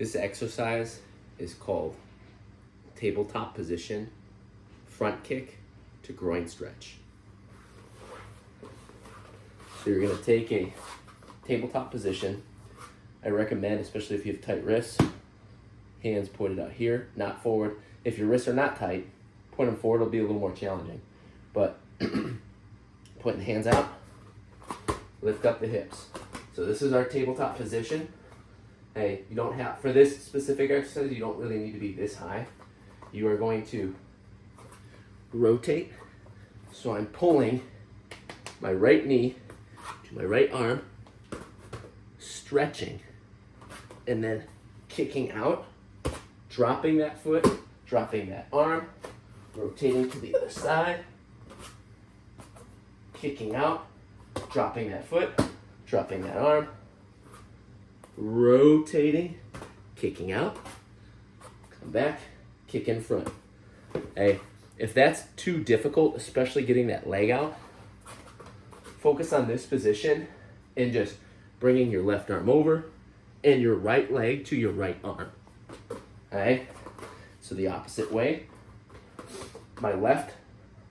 This exercise is called tabletop position, front kick to groin stretch. So you're gonna take a tabletop position. I recommend, especially if you have tight wrists, hands pointed out here, not forward. If your wrists are not tight, point them forward, it'll be a little more challenging. But pointing the hands out, lift up the hips. So this is our tabletop position. Hey, you don't have, for this specific exercise, you don't really need to be this high. You are going to rotate. So I'm pulling my right knee to my right arm, stretching, and then kicking out, dropping that foot, dropping that arm, rotating to the other side, kicking out, dropping that foot, dropping that arm, rotating, kicking out, come back, kick in front. Hey, if that's too difficult, especially getting that leg out, focus on this position and just bringing your left arm over and your right leg to your right arm. All right, so the opposite way, my left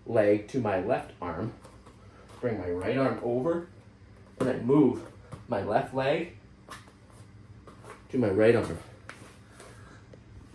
leg to my left arm, bring my right arm over, and then move my left leg to my right arm.